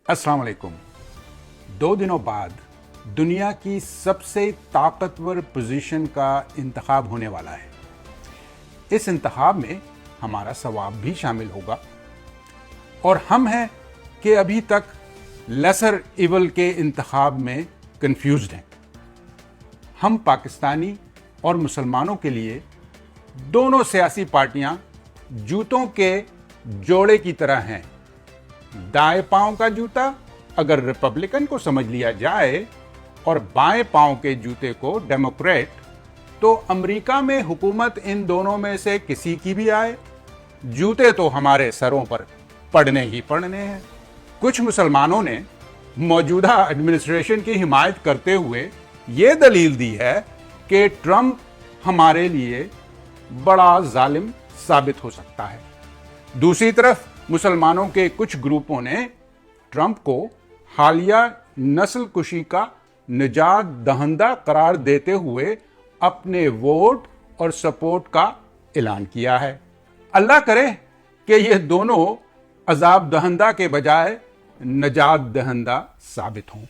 अस्सलाम वालेकुम। 2 दिनों बाद दुनिया की सबसे ताकतवर पोजीशन का इंतखाब होने वाला है। इस इंतखाब में हमारा सवाब भी शामिल होगा और हम हैं कि अभी तक लेसर इवल के इंतखाब में कंफ्यूज्ड हैं। हम पाकिस्तानी और मुसलमानों के लिए दोनों सियासी पार्टियां जूतों के जोड़े की तरह हैं। दाएं पांव का जूता अगर रिपब्लिकन को समझ लिया जाए और बाएं पांव के जूते को डेमोक्रेट, तो अमेरिका में हुकूमत इन दोनों में से किसी की भी आए, जूते तो हमारे सरों पर पड़ने ही पड़ने हैं। कुछ मुसलमानों ने मौजूदा एडमिनिस्ट्रेशन की हिमायत करते हुए ये दलील दी है कि ट्रंप हमारे लिए बड़ा जालिम साबित हो सकता है। दूसरी तरफ मुसलमानों के कुछ ग्रुपों ने ट्रंप को हालिया नस्ल कुशी का निजात दहंदा करार देते हुए अपने वोट और सपोर्ट का ऐलान किया है। अल्लाह करे कि ये दोनों अजाब दहंदा के बजाय निजात दहंदा साबित हों।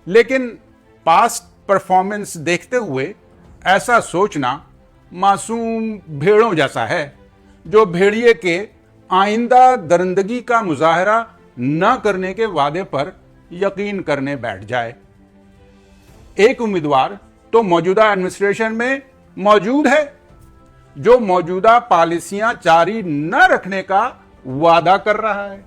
लेकिन पास्ट परफॉर्मेंस देखते हुए ऐसा सोचना मासूम भेड़ों जैसा है जो भेड़िए के आइंदा दरिंदगी का मुजाहरा न करने के वादे पर यकीन करने बैठ जाए। एक उम्मीदवार तो मौजूदा एडमिनिस्ट्रेशन में मौजूद है जो मौजूदा पॉलिसियां जारी न रखने का वादा कर रहा है।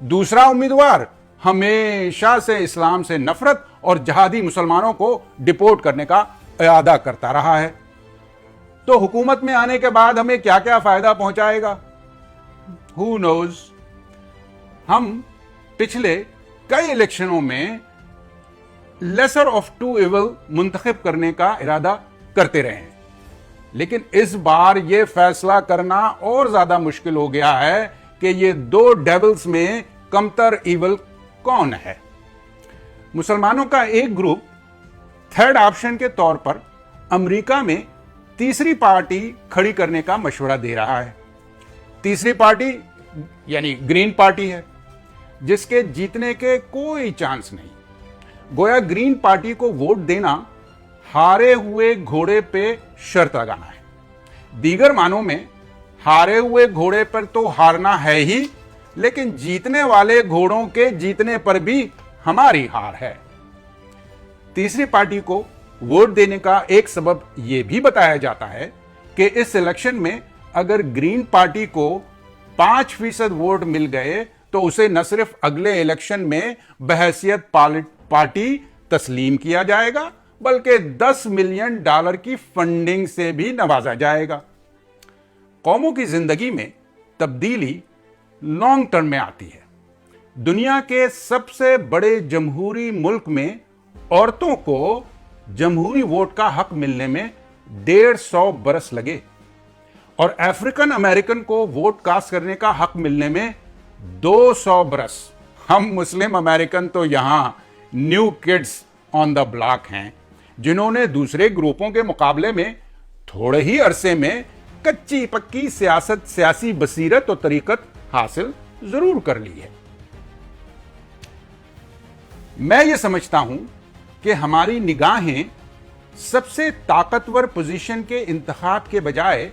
दूसरा उम्मीदवार हमेशा से इस्लाम से नफरत और जहादी मुसलमानों को डिपोर्ट करने का इरादा करता रहा है। तो हुकूमत में आने के बाद हमें क्या क्या फायदा पहुंचाएगा? Who knows? हम पिछले कई इलेक्शनों में लेसर ऑफ टू इवल मुंतखब करने का इरादा करते रहे हैं, लेकिन इस बार यह फैसला करना और ज्यादा मुश्किल हो गया है कि ये दो डेविल्स में कमतर इवल कौन है। मुसलमानों का एक ग्रुप थर्ड ऑप्शन के तौर पर अमेरिका में तीसरी पार्टी खड़ी करने का मशवरा दे रहा है। तीसरी पार्टी यानी ग्रीन पार्टी है, जिसके जीतने के कोई चांस नहीं। गोया ग्रीन पार्टी को वोट देना हारे हुए घोड़े पे शर्त लगाना है। दीगर मानों में हारे हुए घोड़े पर तो हारना है ही, लेकिन जीतने वाले घोड़ों के जीतने पर भी हमारी हार है। तीसरी पार्टी को वोट देने का एक सबब यह भी बताया जाता है कि इस इलेक्शन में अगर ग्रीन पार्टी को 5% वोट मिल गए तो उसे न सिर्फ अगले इलेक्शन में बहैसियत पार्टी तस्लीम किया जाएगा, बल्कि $10 मिलियन की फंडिंग से भी नवाजा जाएगा। कौमों की जिंदगी में तब्दीली लॉन्ग टर्म में आती है। दुनिया के सबसे बड़े जमहूरी मुल्क में औरतों को जमहूरी वोट का हक मिलने में 150 बरस लगे और अफ्रीकन अमेरिकन को वोट कास्ट करने का हक मिलने में 200 बरस। हम मुस्लिम अमेरिकन तो यहां new kids on the block हैं, जिन्होंने दूसरे ग्रुपों के मुकाबले में थोड़े ही अरसे में कच्ची पक्की सियासी बसीरत और तरीकत हासिल जरूर कर ली है। मैं ये समझता हूं कि हमारी निगाहें सबसे ताकतवर पोजीशन के इंतखाब के बजाय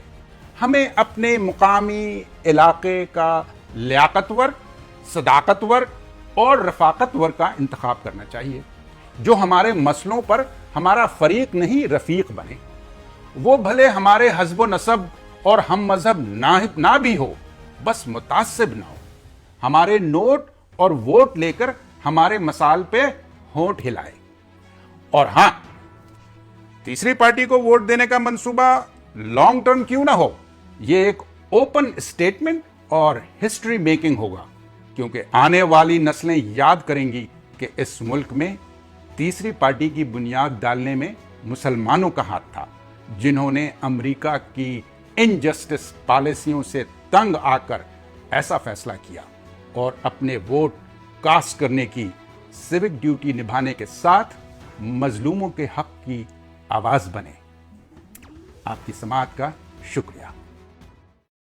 हमें अपने मुकामी इलाके का लियाकतवर, सदाकतवर और रफाकतवर का इंतखाब करना चाहिए, जो हमारे मसलों पर हमारा फरीक नहीं रफीक बने। वो भले हमारे हज़्ब नसब और हम मजहब ना भी हो, बस मुतासिब ना हो। हमारे नोट और वोट लेकर हमारे मसाल पे होंठ हिलाए। और हां, तीसरी पार्टी को वोट देने का मंसूबा लॉन्ग टर्म क्यों ना हो, यह एक ओपन स्टेटमेंट और हिस्ट्री मेकिंग होगा, क्योंकि आने वाली नस्लें याद करेंगी कि इस मुल्क में तीसरी पार्टी की बुनियाद डालने में मुसलमानों का हाथ था, जिन्होंने अमेरिका की इनजस्टिस पॉलिसियों से तंग आकर ऐसा फैसला किया और अपने वोट कास्ट करने की सिविक ड्यूटी निभाने के साथ मजलूमों के हक की आवाज बने। आपकी समाअत का शुक्रिया।